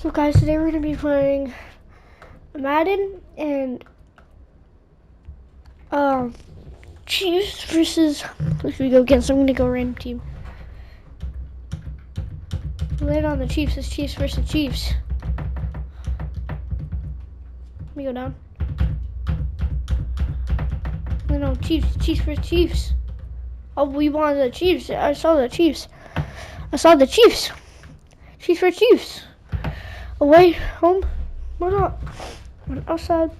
So guys, today we're going to be playing Madden and Chiefs versus, let's go against, I'm going to go random team. Land on the Chiefs, it's Chiefs versus Chiefs. Let me go down. No, Chiefs versus Chiefs. Oh, we wanted the Chiefs. I saw the Chiefs. Chiefs versus Chiefs. Away, home, why not? Outside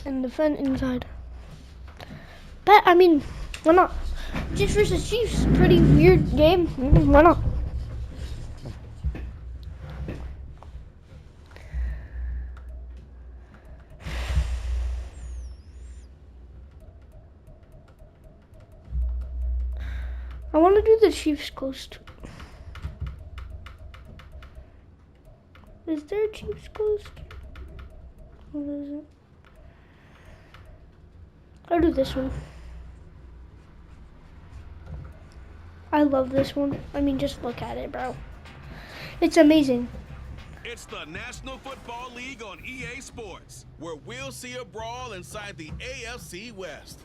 and defend inside. But I mean, why not? Chiefs versus Chiefs, pretty weird game. Why not? I want to do the Chiefs Coast. Is there a Chiefs Coast? What is it? I'll do this one. I love this one. I mean, just look at it, bro. It's amazing. It's the National Football League on EA Sports, where we'll see a brawl inside the AFC West.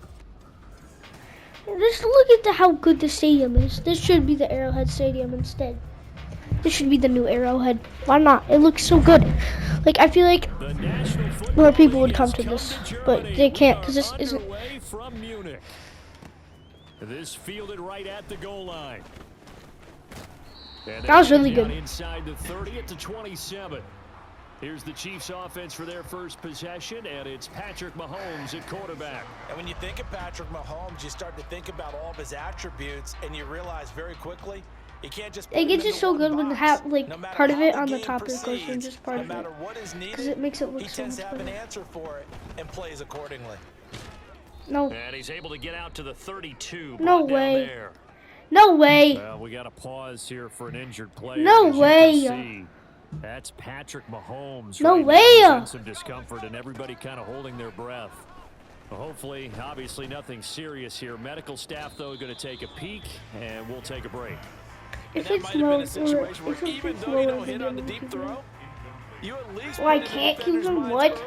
Just look at how good the stadium is. This should be the Arrowhead Stadium instead. This should be the new Arrowhead. Why not? It looks so good. Like, I feel like more people would come to this, but they can't because this isn't. From Munich. This fielded right at the goal line. That was really good. Inside the 30 at the 27. Here's the Chiefs offense for their first possession, and it's Patrick Mahomes at quarterback. And when you think of Patrick Mahomes, you start to think about all of his attributes, and you realize very quickly, you can't just. It gets just so good when have like part of it on the top of the coast and just part of it, because it makes it look so much better. He tends to have an answer for it and plays accordingly. No. And he's able to get out to the 32. No way. No way. Well, we got to pause here for an injured player. No way. That's Patrick Mahomes. No right way. Now. Some discomfort and everybody kind of holding their breath. Well, hopefully, obviously nothing serious here. Medical staff, though, going to take a peek, and we'll take a break. If it's low, or if it's lower than the deep throw, well, I can't keep them. What?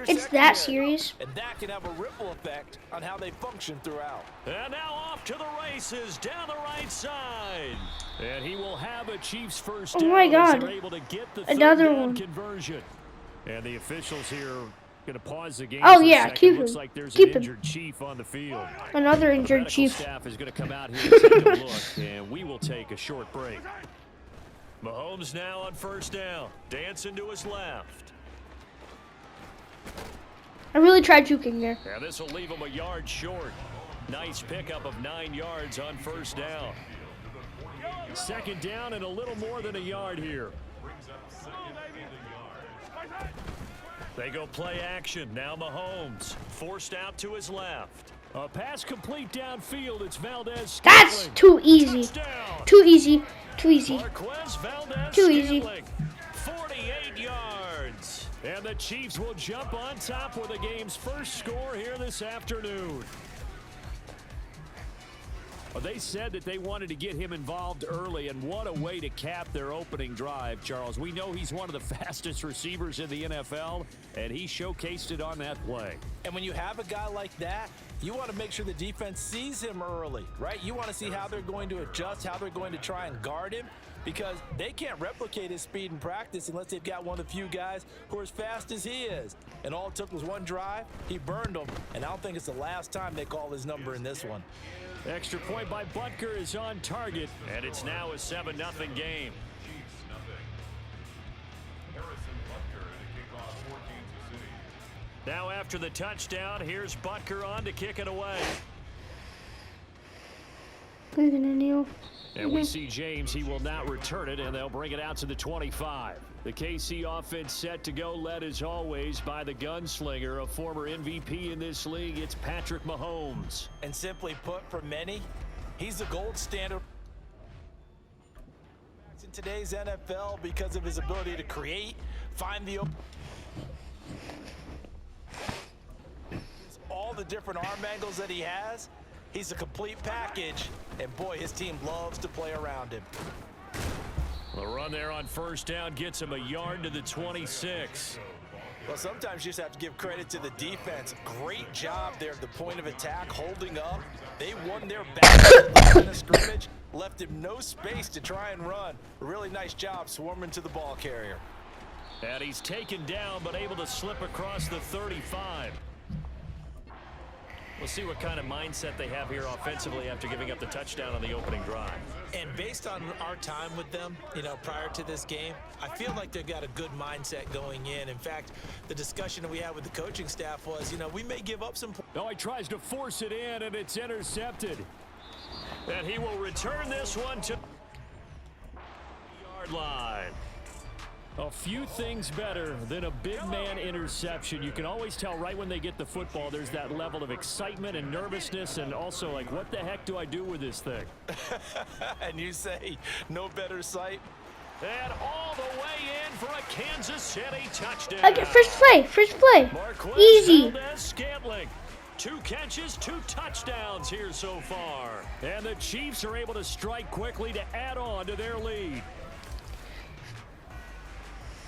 It's that serious. And that can have a ripple effect on how they function throughout. And now off to the races down the right side. And he will have a Chiefs first down. Oh my God. Able to get the another one. Conversion. And the officials here going to pause the game. Oh yeah, keep him. Looks like there's keep an him. Injured Chief on the field. Another injured Chief. Staff is going to come out here and take a look, and we will take a short break. Mahomes now on first down, dancing to his left. I really tried juking there. Yeah, this will leave him a yard short. Nice pickup of 9 yards on first down. Second down and a little more than a yard here. They go play action. Now Mahomes forced out to his left. A pass complete downfield. It's Valdez. That's too easy. Touchdown. Too easy. Too easy. Too easy. 48 yards. And the Chiefs will jump on top with the game's first score here this afternoon. Well, they said that they wanted to get him involved early, and what a way to cap their opening drive, Charles. We know he's one of the fastest receivers in the NFL, and he showcased it on that play. And when you have a guy like that, you want to make sure the defense sees him early, right? You want to see how they're going to adjust, how they're going to try and guard him, because they can't replicate his speed in practice unless they've got one of the few guys who are as fast as he is. And all it took was one drive. He burned them, and I don't think it's the last time they call his number in this one. Extra point by Butker is on target, and it's now a 7-0 game. Now after the touchdown, here's Butker on to kick it away. And we see James, he will not return it, and they'll bring it out to the 25. The KC offense set to go, led as always by the gunslinger, a former MVP in this league. It's Patrick Mahomes. And simply put, for many, he's the gold standard in today's NFL because of his ability to create, find the open. All the different arm angles that he has. He's a complete package, and boy, his team loves to play around him. The run there on first down gets him a yard to the 26. Well, sometimes you just have to give credit to the defense. Great job there at the point of attack, holding up. They won their battle at the line of scrimmage, left him no space to try and run. Really nice job swarming to the ball carrier. And he's taken down, but able to slip across the 35. We'll see what kind of mindset they have here offensively after giving up the touchdown on the opening drive. And based on our time with them, prior to this game, I feel like they've got a good mindset going in. In fact, the discussion that we had with the coaching staff was, we may give up some points. Oh, he tries to force it in, and it's intercepted. And he will return this one to the yard line. A few things better than a big man interception. You can always tell right when they get the football, there's that level of excitement and nervousness, and also like, what the heck do I do with this thing? And you say, no better sight. And all the way in for a Kansas City touchdown. Okay, first play. Marquez Easy. Scantling. 2 catches, 2 touchdowns here so far. And the Chiefs are able to strike quickly to add on to their lead.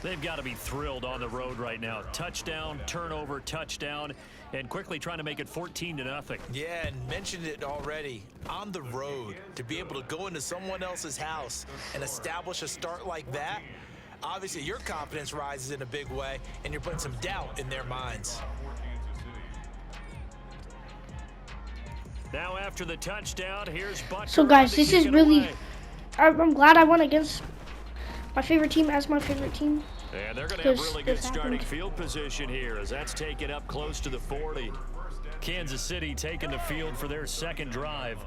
They've got to be thrilled on the road right now. Touchdown, turnover, touchdown, and quickly trying to make it 14-0. Yeah, and mentioned it already. On the road, to be able to go into someone else's house and establish a start like that, obviously your confidence rises in a big way, and you're putting some doubt in their minds. Now after the touchdown, here's Butker. So guys, this is really, I'm glad I won against my favorite team as my favorite team. And they're going to have really good starting field position here as that's taken up close to the 40. Kansas City taking the field for their second drive.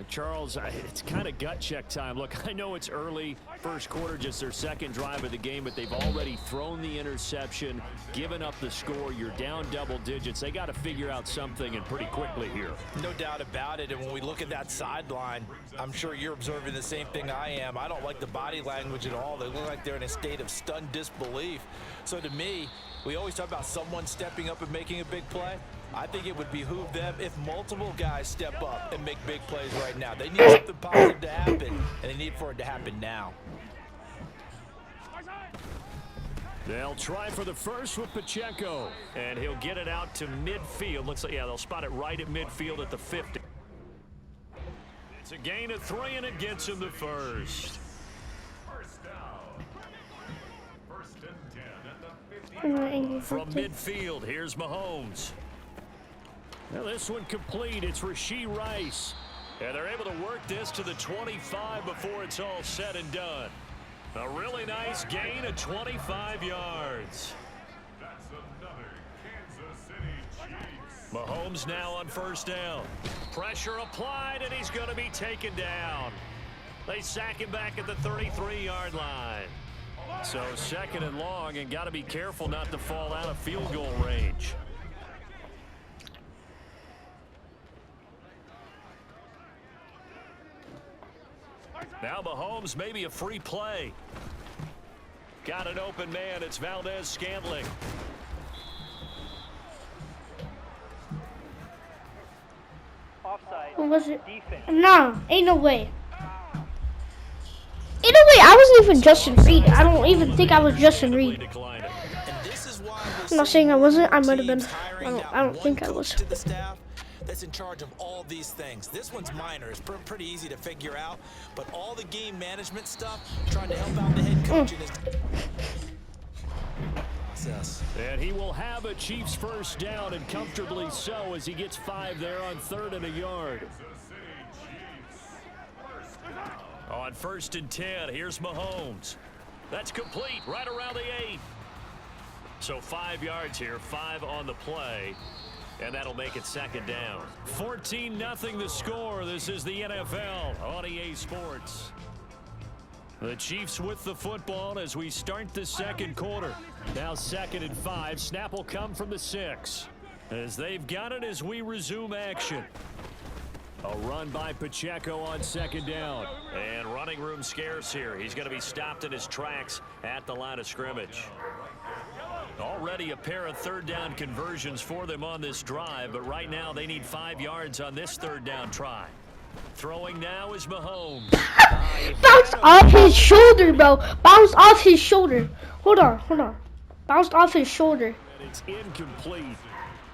Charles, it's kind of gut check time. Look, I know it's early, first quarter, just their second drive of the game, but they've already thrown the interception, given up the score. You're down double digits. They got to figure out something, and pretty quickly here. No doubt about it, and when we look at that sideline, I'm sure you're observing the same thing I am. I don't like the body language at all. They look like they're in a state of stunned disbelief. So to me, we always talk about someone stepping up and making a big play. I think it would behoove them if multiple guys step up and make big plays right now. They need something positive to happen, and they need for it to happen now. They'll try for the first with Pacheco, and he'll get it out to midfield. Looks like, yeah, they'll spot it right at midfield at the 50. It's a gain of 3, and it gets him the first. From midfield, here's Mahomes. Now this one complete. It's Rashee Rice. And they're able to work this to the 25 before it's all said and done. A really nice gain of 25 yards. That's another Kansas City Chiefs. Mahomes now on first down. Pressure applied, and he's going to be taken down. They sack him back at the 33-yard line. So second and long, and got to be careful not to fall out of field goal range. Now Mahomes, maybe a free play. Got an open man. It's Valdez Scantling. Offside. What was it? Nah, ain't no way. Ain't no way. I wasn't even Justin Reed. I don't even think I was Justin Reed. I'm not saying I wasn't. I might have been. I don't think I was. That's in charge of all these things. This one's minor. It's pretty easy to figure out, but all the game management stuff, trying to help out the head coach in his process. And he will have a Chiefs first down, and comfortably so, as he gets 5 there on 3rd and a yard. On 1st and 10, here's Mahomes. That's complete right around the 8. So 5 yards here, 5 on the play. And that'll make it second down. 14-0 the score. This is the NFL on EA Sports. The Chiefs with the football as we start the second quarter. Now 2nd and 5. Snap will come from the 6. As they've got it as we resume action. A run by Pacheco on 2nd down. And running room scarce here. He's going to be stopped in his tracks at the line of scrimmage. Already a pair of 3rd down conversions for them on this drive, but right now they need 5 yards on this 3rd down try. Throwing now is Mahomes. Bounce off his shoulder, bro. Bounced off his shoulder. Hold on. Bounced off his shoulder. And it's incomplete.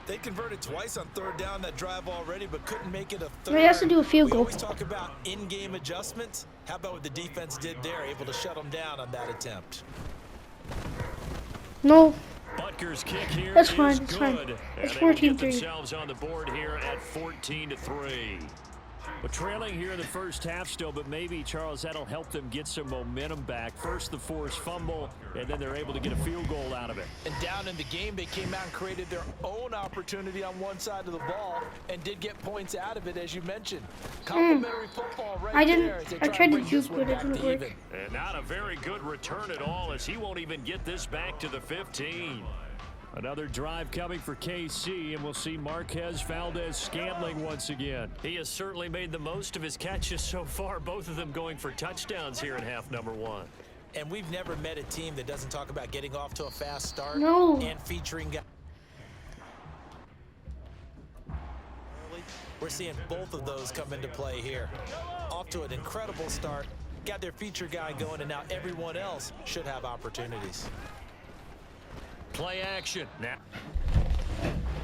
They converted twice on third down that drive already, but couldn't make it a third. Now he has to do a field We goal. always talk about in-game adjustments. How about what the defense did there, able to shut them down on that attempt? No, Butker's kick here that's is fine. It's fine. good. It's And they will get 14-3. themselves on the board here at 14-3. But trailing here in the first half still, but maybe, Charles, that'll help them get some momentum back. First the forced fumble, and then they're able to get a field goal out of it. And down in the game, they came out and created their own opportunity on one side of the ball and did get points out of it, as you mentioned. Complimentary football right there. As they I try tried to bring this juke, one but it back didn't to work. even. And not a very good return at all, as he won't even get this back to the 15. Another drive coming for KC, and we'll see Marquez Valdez-Scantling once again. He has certainly made the most of his catches so far, both of them going for touchdowns here in half number one. And we've never met a team that doesn't talk about getting off to a fast start No. and featuring guys. We're seeing both of those come into play here. Off to an incredible start, got their feature guy going, and now everyone else should have opportunities. Play action. Now,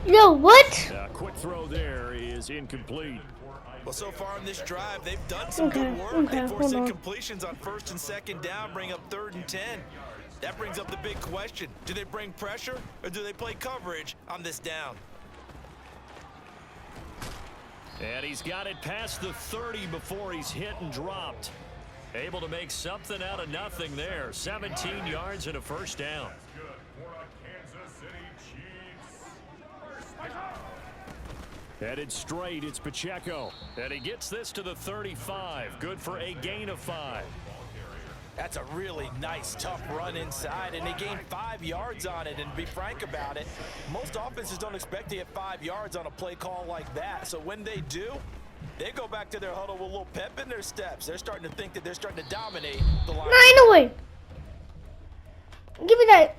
Yo, what? quick throw there is incomplete. Well, so far in this drive, they've done some Okay, good work. okay, They forced hold on. incompletions on first and second down, bring up 3rd and 10. That brings up the big question. Do they bring pressure or do they play coverage on this down? And he's got it past the 30 before he's hit and dropped. Able to make something out of nothing there. 17 yards and a first down. Headed straight, it's Pacheco. And he gets this to the 35. Good for a gain of 5. That's a really nice, tough run inside, and they gained 5 yards on it. And to be frank about it, most offenses don't expect to get 5 yards on a play call like that. So when they do, they go back to their huddle with a little pep in their steps. They're starting to think that they're starting to dominate the line. No way. Give me that.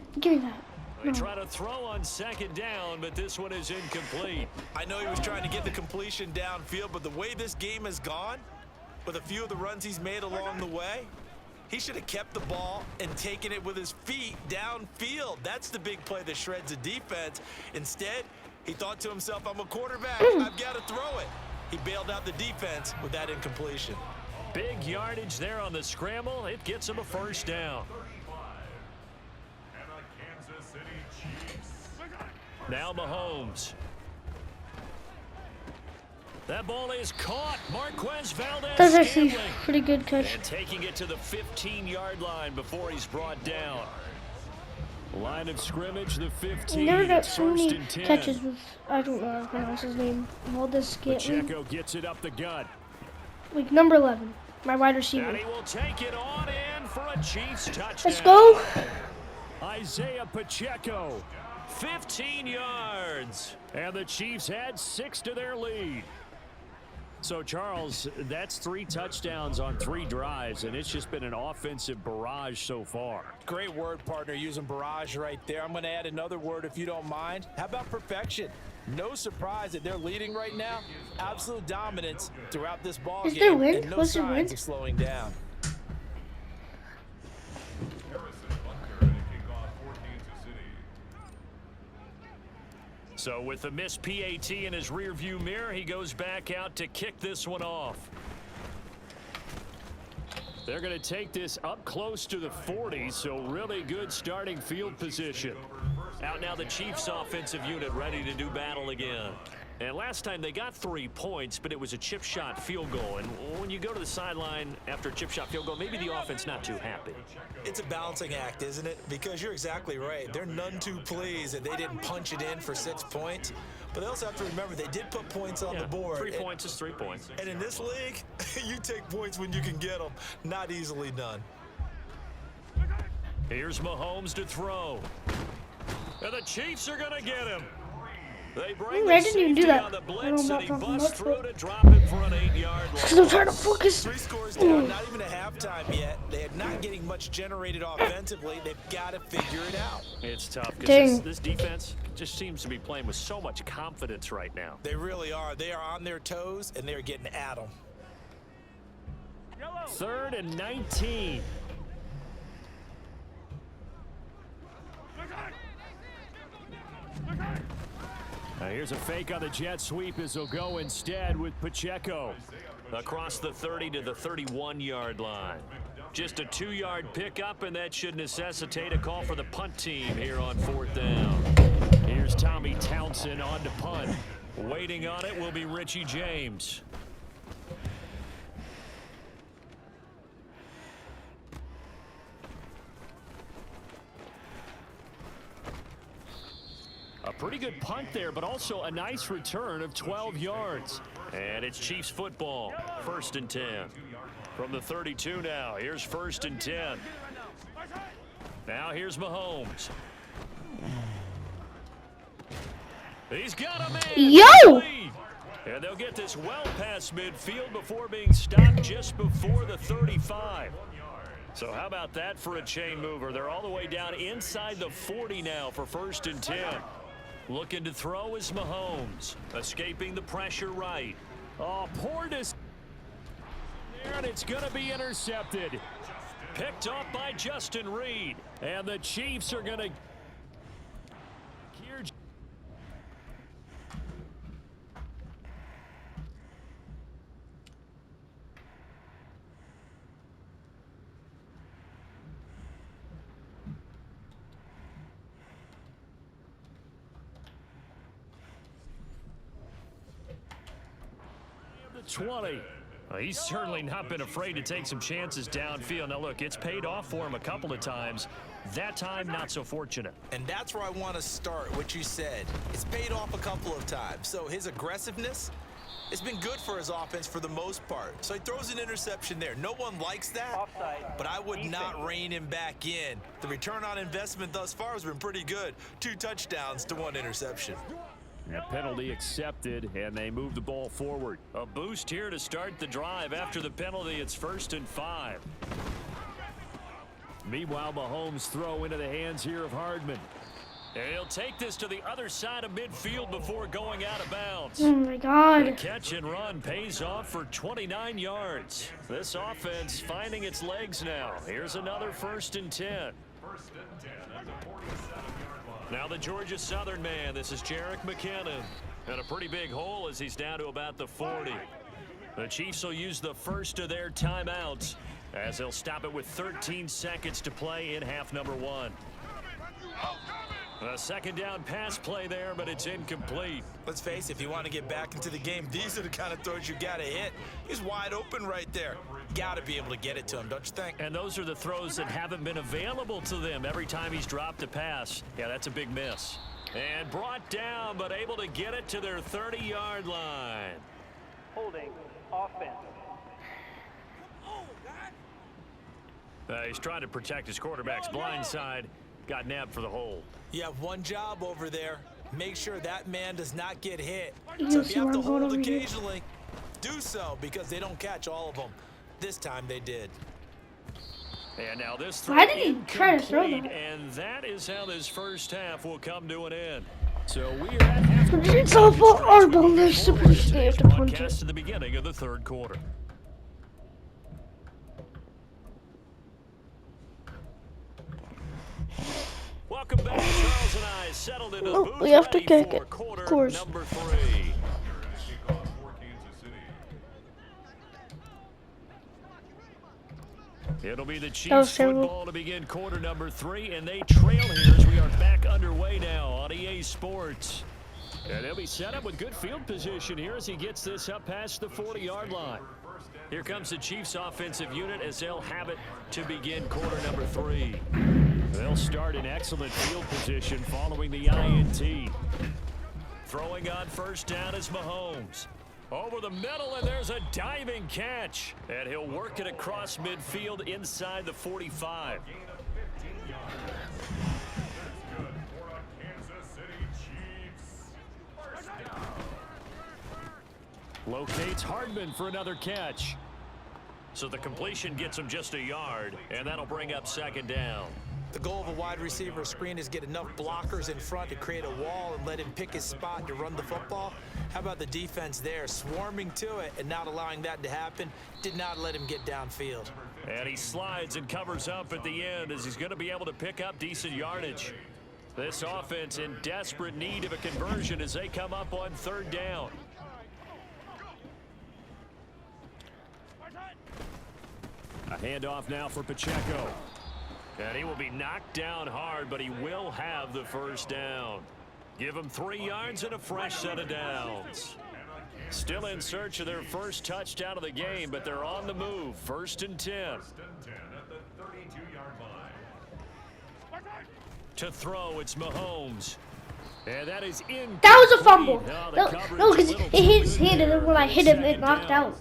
They try to throw on second down, but this one is incomplete. I know he was trying to get the completion downfield, but the way this game has gone, with a few of the runs he's made along the way, he should have kept the ball and taken it with his feet downfield. That's the big play that shreds the defense. Instead, he thought to himself, I'm a quarterback. I've got to throw it. He bailed out the defense with that incompletion. Big yardage there on the scramble. It gets him a first down. Now Mahomes. That ball is caught. Marquez That's actually Valdez-Scantling. pretty good catch. And taking it to the 15-yard line before he's brought down. Line of scrimmage, the 15. Never got It's so first many and 10. catches with, I don't know how to pronounce his name. Valdez-Scantling. Pacheco gets it up the gut. Like number 11, my wide receiver. And he will take it on in for a Chiefs touchdown. Let's go. Isaiah Pacheco, 15 yards. And the Chiefs had 6 to their lead. So, Charles, that's 3 touchdowns on 3 drives, and it's just been an offensive barrage so far. Great word, partner, using barrage right there. I'm going to add another word if you don't mind. How about perfection? No surprise that they're leading right now. Absolute dominance throughout this ball Is game. there wind? And no Was there signs wind? of slowing down. So with the missed PAT in his rearview mirror, he goes back out to kick this one off. They're going to take this up close to the 40, so really good starting field position. Out now the Chiefs offensive unit ready to do battle again. And last time they got 3 points, but it was a chip shot field goal. And when you go to the sideline after a chip shot field goal, maybe the offense not too happy. It's a balancing act, isn't it? Because you're exactly right. They're none too pleased that they didn't punch it in for 6 points. But they also have to remember they did put points on the board. 3 points is 3 points. And in this league, you take points when you can get them. Not easily done. Here's Mahomes to throw. And the Chiefs are going to get him. They bring I the didn't even do safety that. on the I blitz, don't know and he about busts much, through but- to drop it for an 8-yard Because I'm trying to loss. focus. 3 scores down, not even a halftime yet. They're not getting much generated offensively. They've got to figure it out. It's tough Dang. because this defense just seems to be playing with so much confidence right now. They really are. They are on their toes, and they're getting at them. 3rd and 19. Now here's a fake on the jet sweep as they'll go instead with Pacheco. Across the 30 to the 31-yard line. Just a 2-yard pickup, and that should necessitate a call for the punt team here on 4th down. Here's Tommy Townsend on to punt. Waiting on it will be Richie James. A pretty good punt there, but also a nice return of 12 yards. And it's Chiefs football. 1st and 10. From the 32 now. Here's 1st and 10. Now here's Mahomes. He's got a man. Yo! And they'll get this well past midfield before being stopped just before the 35. So how about that for a chain mover? They're all the way down inside the 40 now for 1st and 10. Looking to throw is Mahomes. Escaping the pressure right. Oh, poor decision. And it's going to be intercepted. Picked off by Justin Reed. And the Chiefs are going to... The 20. He's certainly not been afraid to take some chances downfield. Now, look, it's paid off for him a couple of times. That time, not so fortunate. And that's where I want to start, what you said. It's paid off a couple of times. So his aggressiveness, it's been good for his offense for the most part. So he throws an interception there. No one likes that, but I would not rein him back in. The return on investment thus far has been pretty good. 2 touchdowns to 1 interception. A penalty accepted, and they move the ball forward. A boost here to start the drive. After the penalty, it's 1st and 5. Meanwhile, Mahomes' throw into the hands here of Hardman. And he'll take this to the other side of midfield before going out of bounds. Oh my God. The catch and run pays off for 29 yards. This offense finding its legs now. Here's another 1st and 10. Now the Georgia Southern man. This is Jerick McKinnon. And a pretty big hole as he's down to about the 40. The Chiefs will use the first of their timeouts as they'll stop it with 13 seconds to play in half number 1. A 2nd down pass play there, but it's incomplete. Let's face it, if you want to get back into the game, these are the kind of throws you got to hit. He's wide open right there. Got to be able to get it to him, don't you think? And those are the throws that haven't been available to them every time he's dropped a pass. Yeah, that's a big miss. And brought down, but able to get it to their 30-yard line. Holding offense. He's trying to protect his quarterback's blind side. Got nabbed for the hold. You have one job over there. Make sure that man does not get hit. You So if see you have where to I'm going hold over here? occasionally, do so, because they don't catch all of them. This time they did. And now this throw Why did he try to throw incomplete, that? and that is how this first half will come to an end. So we are at halftime. It's all for our ball. They're supposed to have to punch Broadcast it. to the beginning of the 3rd quarter. Welcome back. Charles and I settled into the Oh, booth we have to ready kick for it. quarter Of course. number 3. It'll be the was Chiefs terrible. football to begin quarter number 3, and they trail here as we are back underway now on EA Sports. And they'll be set up with good field position here as he gets this up past the 40-yard line. Here comes the Chiefs offensive unit as they'll have it to begin quarter number 3. They'll start in excellent field position following the INT. Throwing on 1st down is Mahomes. Over the middle, and there's a diving catch. And he'll work it across midfield inside the 45. Locates Hardman for another catch. So the completion gets him just a yard, and that'll bring up 2nd down. The goal of a wide receiver screen is get enough blockers in front to create a wall and let him pick his spot to run the football. How about the defense there, swarming to it and not allowing that to happen? Did not let him get downfield. And he slides and covers up at the end as he's going to be able to pick up decent yardage. This offense in desperate need of a conversion as they come up on 3rd down. A handoff now for Pacheco. And he will be knocked down hard, but he will have the first down. Give him 3 yards and a fresh set of downs. Still in search of their first touchdown of the game, but they're on the move. 1st and 10. To throw, it's Mahomes. And that is in. That was a fumble. Oh, No, because it hit his hand, and then when I hit him, it knocked out.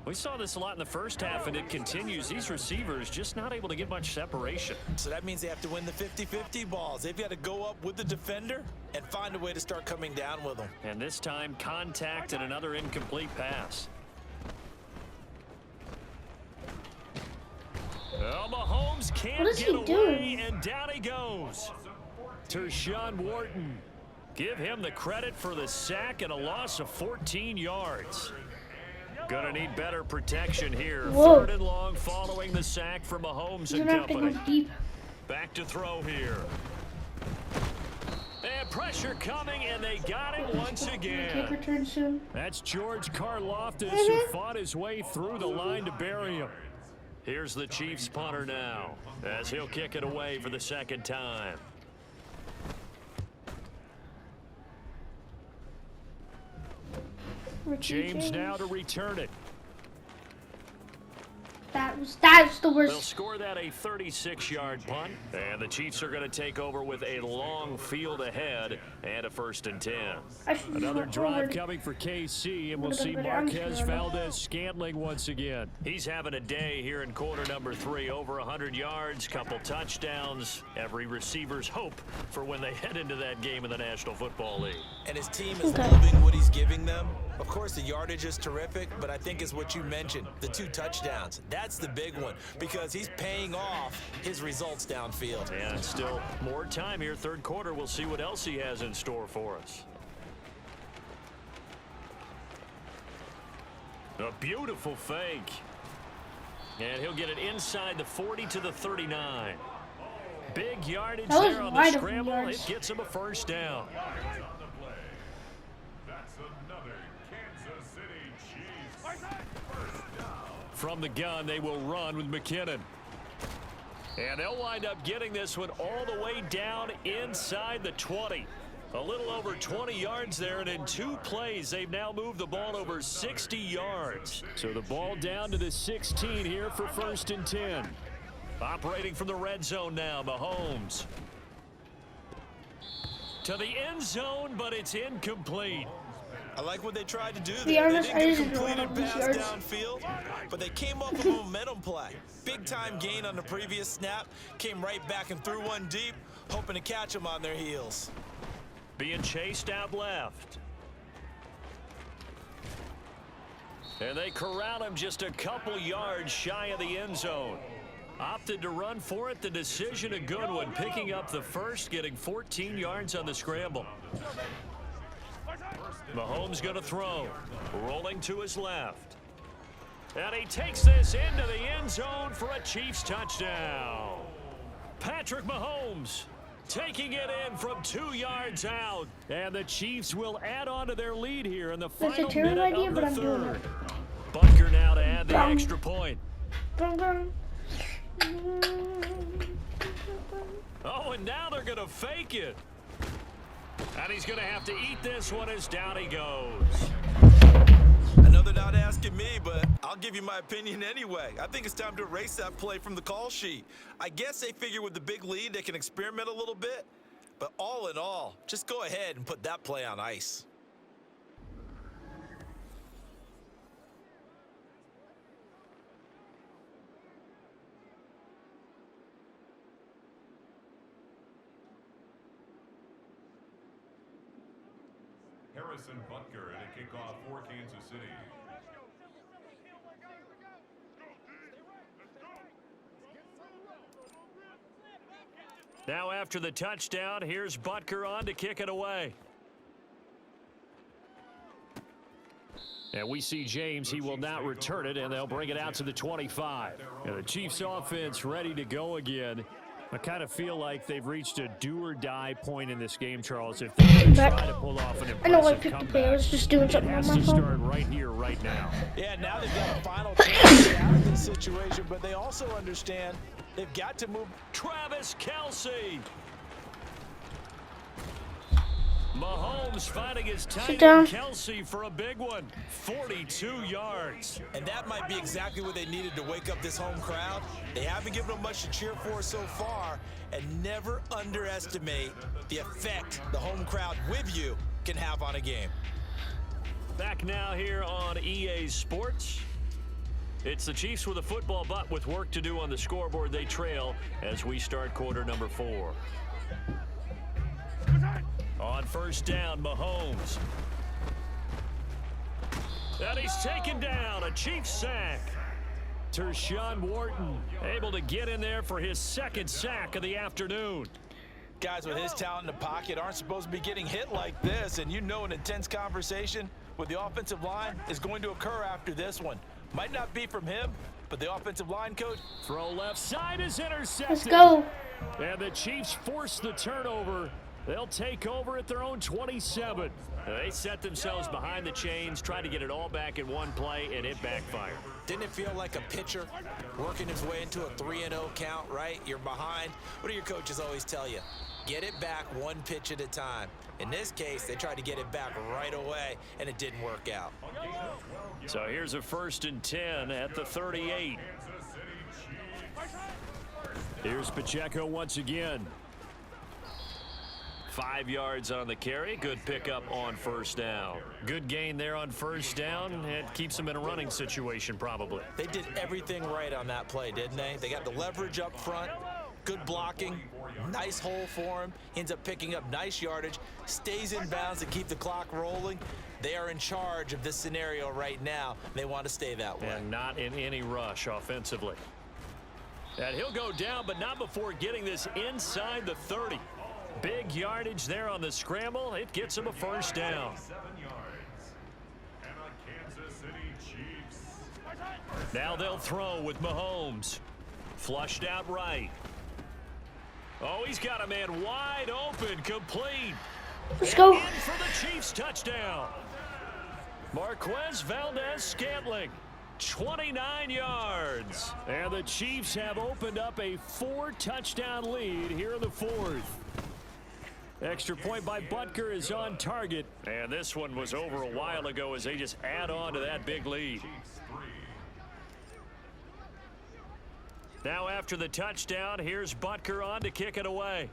We saw this a lot in the first half, and it continues. These receivers just not able to get much separation. So that means they have to win the 50-50 balls. They've got to go up with the defender and find a way to start coming down with them. And this time, contact and another incomplete pass. Oh, Mahomes can't get away, and down he goes. Tershawn Wharton. Give him the credit for the sack and a loss of 14 yards. Gonna need better protection here. Whoa. 3rd and long following the sack from Mahomes and You're gonna have to company. go deep. Back to throw here. And pressure coming, and they got him once Kick again. return soon. That's George Karlaftis who fought his way through the line to bury him. Here's the Chiefs punter now as he'll kick it away for the 2nd time. James now to return it. That's the They'll worst. score that a 36-yard punt, and the Chiefs are going to take over with a long field ahead and a 1st and 10. Another drive coming for KC, and we'll see Marquez Valdez-Scantling once again. He's having a day here in quarter number 3. Over 100 yards, couple touchdowns. Every receiver's hope for when they head into that game in the National Football League. And his team is loving what he's giving them. Of course, the yardage is terrific, but I think is what you mentioned, the 2 touchdowns. That's the big one because he's paying off his results downfield. And still more time here. 3rd quarter. We'll see what else he has in store for us. A beautiful fake. And he'll get it inside the 40 to the 39. Big yardage there on the scramble. It gets him a first down. From the gun, they will run with McKinnon. And they'll wind up getting this one all the way down inside the 20. A little over 20 yards there, and in 2 plays, they've now moved the ball over 60 yards. So the ball down to the 16 here for 1st and 10. Operating from the red zone now, Mahomes. To the end zone, but it's incomplete. I like what they tried to do Be there. honest, They I didn't get just a don't completed want pass these downfield, but they came up with a momentum play. Big time gain on the previous snap, came right back and threw one deep, hoping to catch them on their heels. Being chased out left. And they corral him just a couple yards shy of the end zone. Opted to run for it. The decision a good one. Picking up the first, getting 14 yards on the scramble. Mahomes going to throw. Rolling to his left. And he takes this into the end zone for a Chiefs touchdown. Patrick Mahomes taking it in from 2 yards out. And the Chiefs will add on to their lead here in the final minute of the 3rd. Bunker now to add the extra point. Oh, and now they're going to fake it. And he's going to have to eat this one as down he goes. I know they're not asking me, but I'll give you my opinion anyway. I think it's time to erase that play from the call sheet. I guess they figure with the big lead they can experiment a little bit. But all in all, just go ahead and put that play on ice. Harrison Butker and a kickoff for Kansas City. Now after the touchdown, here's Butker on to kick it away. And we see James. He will not return it, and they'll bring it out to the 25. And the Chiefs offense ready to go again. I kind of feel like they've reached a do-or-die point in this game, Charles. If they're going to try to pull off an I know I impressive picked the comeback, play. I was just doing something it on has my to phone. start right here, right now. Yeah, now they've got a final chance to get out of this situation, but they also understand they've got to move. Travis Kelce. Mahomes finding his tight end Kelce for a big one. 42 yards. And that might be exactly what they needed to wake up this home crowd. They haven't given them much to cheer for so far, and never underestimate the effect the home crowd with you can have on a game. Back now here on EA Sports. It's the Chiefs with a football, but with work to do on the scoreboard. They trail as we start quarter number 4. On first down, Mahomes. And he's taken down, a Chiefs sack. Tershawn Wharton able to get in there for his second sack of the afternoon. Guys with his talent in the pocket aren't supposed to be getting hit like this, and you know an intense conversation with the offensive line is going to occur after this one. Might not be from him, but the offensive line coach. Throw left side is intercepted. Let's go. And the Chiefs force the turnover. They'll take over at their own 27. They set themselves behind the chains, trying to get it all back in one play, and it backfired. Didn't it feel like a pitcher working his way into a 3-0 count, right? You're behind. What do your coaches always tell you? Get it back one pitch at a time. In this case, they tried to get it back right away, and it didn't work out. So here's a 1st and 10 at the 38. Here's Pacheco once again. 5 yards on the carry. Good pickup on first down. Good gain there on first down. It keeps them in a running situation probably. They did everything right on that play, didn't they? They got the leverage up front. Good blocking. Nice hole for him. Ends up picking up nice yardage. Stays in bounds to keep the clock rolling. They are in charge of this scenario right now. They want to stay that way. And not in any rush offensively. And he'll go down, but not before getting this inside the 30. Big yardage there on the scramble. It gets him a first down. Now they'll throw with Mahomes. Flushed out right. Oh, he's got a man wide open, complete. Let's go. In for the Chiefs touchdown. Marquez Valdez-Scantling, 29 yards. And the Chiefs have opened up a 4-touchdown lead here in the 4th. Extra point by Butker is on target. And this one was over a while ago as they just add on to that big lead. Now after the touchdown, here's Butker on to kick it away.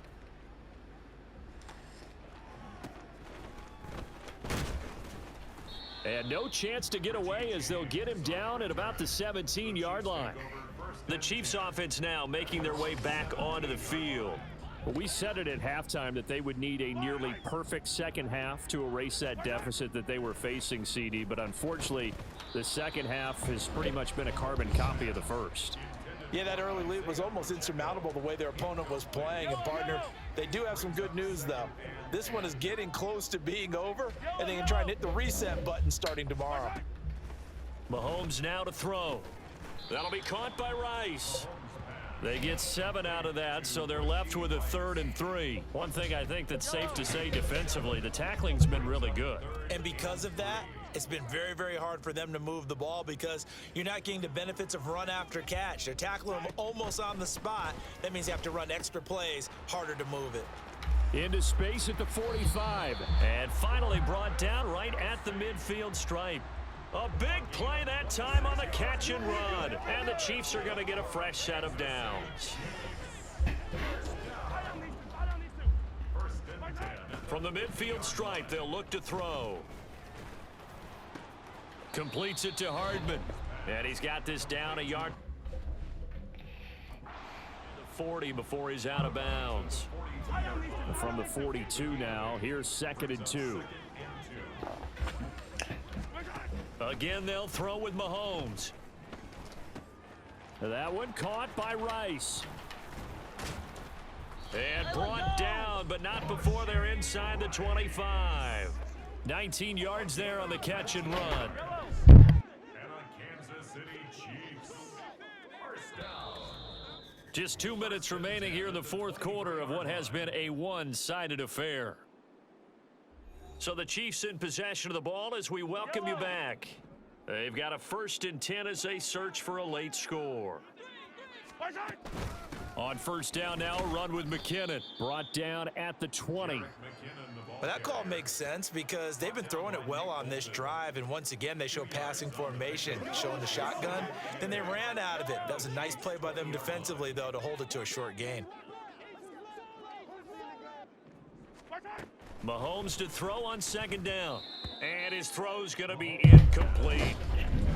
And no chance to get away as they'll get him down at about the 17-yard line. The Chiefs offense now making their way back onto the field. Well, we said it at halftime that they would need a nearly perfect second half to erase that deficit that they were facing, CD. But unfortunately, the second half has pretty much been a carbon copy of the first. Yeah, that early lead was almost insurmountable the way their opponent was playing. And, partner, they do have some good news, though. This one is getting close to being over, and they can try and hit the reset button starting tomorrow. Mahomes now to throw. That'll be caught by Rice. They get 7 out of that, so they're left with a 3rd and 3. One thing I think that's safe to say defensively, the tackling's been really good. And because of that, it's been very, very hard for them to move the ball because you're not getting the benefits of run after catch. They're tackling them almost on the spot. That means you have to run extra plays, harder to move it. Into space at the 45. And finally brought down right at the midfield stripe. A big play that time on the catch and run. And the Chiefs are going to get a fresh set of downs. From the midfield stripe, they'll look to throw. Completes it to Hardman. And he's got this down a yard. 40 before he's out of bounds. From the 42 now, here's 2nd and 2. Again, they'll throw with Mahomes. That one caught by Rice. And brought down, but not before they're inside the 25. 19 yards there on the catch and run. And on Kansas City Chiefs, first down. Just 2 minutes remaining here in the fourth quarter of what has been a one-sided affair. So the Chiefs in possession of the ball as we welcome you back. They've got a 1st and 10 as they search for a late score. On first down now, run with McKinnon. Brought down at the 20. But that call makes sense because they've been throwing it well on this drive, and once again they show passing formation, showing the shotgun. Then they ran out of it. That was a nice play by them defensively, though, to hold it to a short gain. Mahomes to throw on 2nd down. And his throw's going to be incomplete.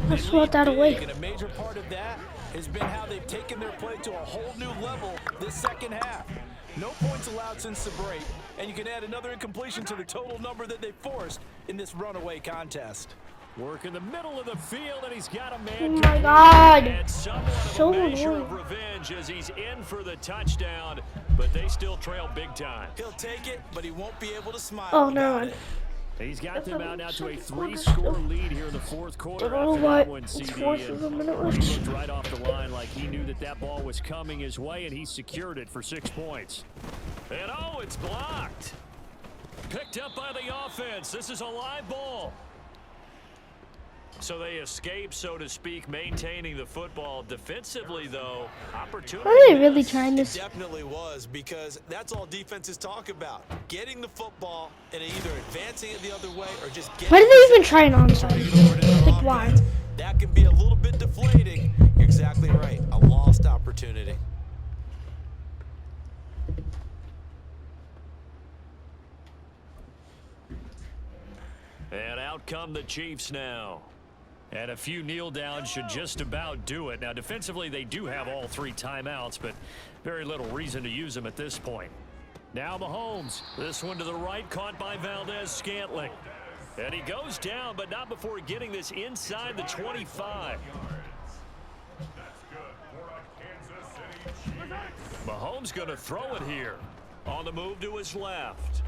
Let's throw that away. And a major part of that has been how they've taken their play to a whole new level this second half. No points allowed since the break, and you can add another incompletion to the total number that they forced in this runaway contest. Work in the middle of the field, and he's got a man. Oh my God. And somewhat So of a measure annoying. of revenge as he's in for the touchdown, but they still trail big time. He'll take it, but he won't be able to smile. Oh, about no. it. He's got them out now to a 3-score lead here in the fourth quarter. Oh, After what? that one, It's CD, fourth of a minute he left. looked right off the line like he knew that that ball was coming his way, and he secured it for 6 points. And oh, it's blocked. Picked up by the offense. This is a live ball. So they escape, so to speak, maintaining the football. Defensively, though, opportunity. Are they really trying It this? definitely was, because that's all defenses talk about. Getting the football and either advancing it the other way or just getting Why did they even try an it onside? over to their Like, why? offense. That can be a little bit deflating. You're exactly right. A lost opportunity. And out come the Chiefs now. And a few kneel downs should just about do it. Now, defensively, they do have all 3 timeouts, but very little reason to use them at this point. Now Mahomes. This one to the right, caught by Valdez-Scantling. And he goes down, but not before getting this inside the 25. That's good for a Kansas City Chiefs. Mahomes going to throw it here. On the move to his left.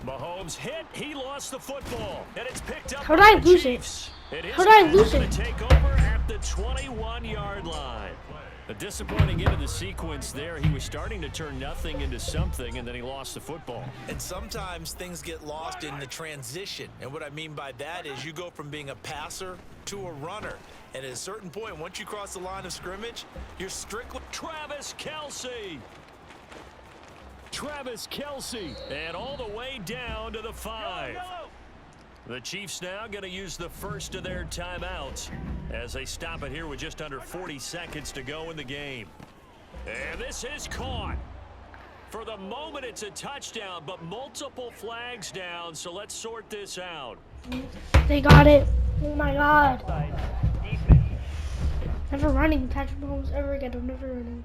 Mahomes hit. He lost the football. And it's picked up How'd by I the lose it? Chiefs. It is How'd I lose going it? to take over at the 21-yard line. A disappointing end of the sequence there. He was starting to turn nothing into something, and then he lost the football. And sometimes things get lost in the transition. And what I mean by that is you go from being a passer to a runner. And at a certain point, once you cross the line of scrimmage, you're strictly... Travis Kelce. Travis Kelce. And all the way down to the 5. The Chiefs now going to use the first of their timeouts as they stop it here with just under 40 seconds to go in the game. And this is caught. For the moment, it's a touchdown, but multiple flags down, so let's sort this out. They got it. Oh my God. Side defense. Never running. Patrick Mahomes ever again. I'm never running.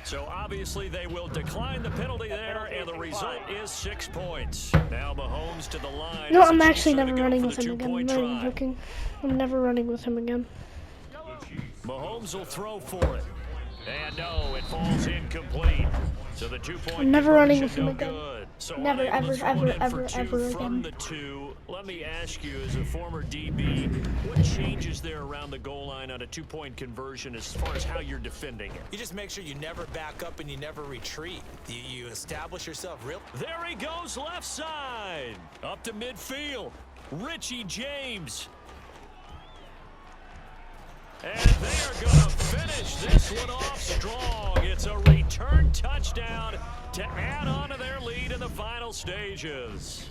So obviously they will decline the penalty there, and the result is 6 points. Now Mahomes to the line. No, as the I'm Chiefs actually try to never go running for with the him again. I'm two-point not even try. joking. I'm never running with him again. Mahomes will throw for it. And no, it falls incomplete. So the 2-point I'm never running with conversion, him no again. good. So Never, unable to ever, throw it ever, in for ever, 2 ever from again. the 2. Let me ask you, as a former DB, what changes there around the goal line on a 2-point conversion as far as how you're defending it? You just make sure you never back up and you never retreat. You establish yourself real... There he goes, left side. Up to midfield. Richie James. And they are going to finish this one off strong. It's a return touchdown to add on to their lead in the final stages.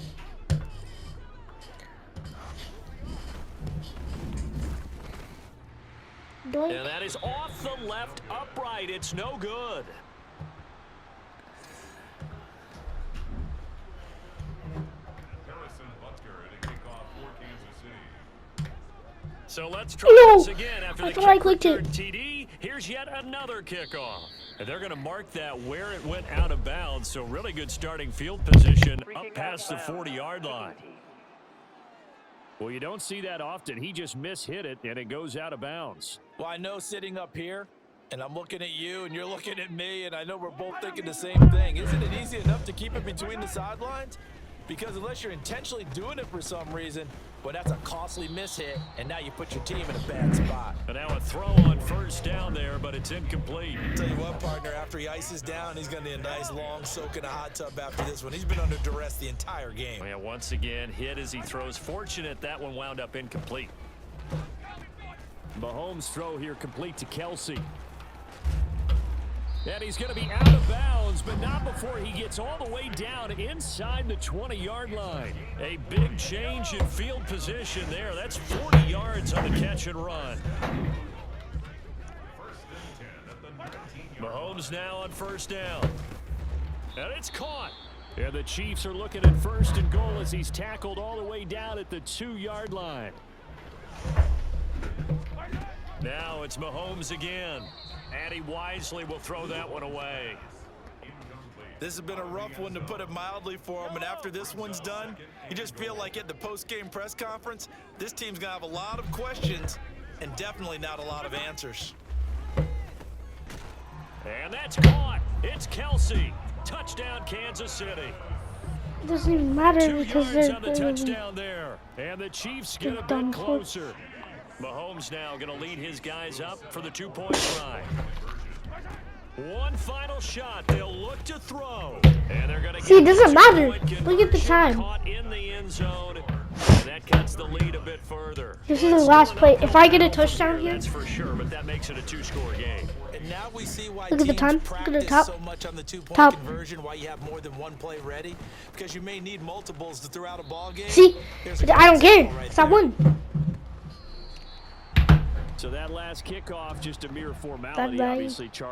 Doink. And that is off the left upright. It's no good. Harrison Butker at a kickoff for Kansas City. So let's try No! this again after I the thought I kick clicked return it. TD. Here's yet another kickoff. And they're going to mark that where it went out of bounds. So really good starting field position up past the 40-yard line. Well, you don't see that often. He just mishit it, and it goes out of bounds. Well, I know sitting up here, And I'm looking at you, and you're looking at me, and I know we're both thinking the same thing. Isn't it easy enough to keep it between the sidelines? Because unless you're intentionally doing it for some reason, well, that's a costly mishit, and now you put your team in a bad spot. And now a throw on first down there, but it's incomplete. Tell you what, partner, after he ices down, he's going to need a nice long soak in a hot tub after this one. He's been under duress the entire game. Yeah, once again, hit as he throws. Fortunate that one wound up incomplete. Mahomes' throw here complete to Kelsey. And he's going to be out of bounds, but not before he gets all the way down inside the 20-yard line. A big change in field position there. That's 40 yards on the catch and run. Mahomes now on first down. And it's caught. And the Chiefs are looking at first and goal as he's tackled all the way down at the 2-yard line. Now it's Mahomes again. And he wisely will throw that one away. This has been a rough one, to put it mildly, for him. And after this one's done, you just feel like at the post-game press conference, this team's going to have a lot of questions and definitely not a lot of answers. And that's caught. It's Kelsey. Touchdown, Kansas City. It doesn't even matter 2 because yards they're on the touchdown there. And the Chiefs get a bit closer. Mahomes now going to lead his guys up for the 2-point try. One final shot. They'll look to throw. And they're going to see, it doesn't matter. Look at the time. Caught in the end zone. And that cuts the lead a bit further. This is the last play. If I get a touchdown here, that's for sure, but that makes it a 2-score game. And now we see why look at the time. Look at the top. so much on the two-point Top. conversion, why you have more than one play ready, because you may need multiples to throw out a ball game. See, Here's a I don't care. right It's not there. one. So that last kickoff, just a mere formality, Bye-bye. obviously, Charles.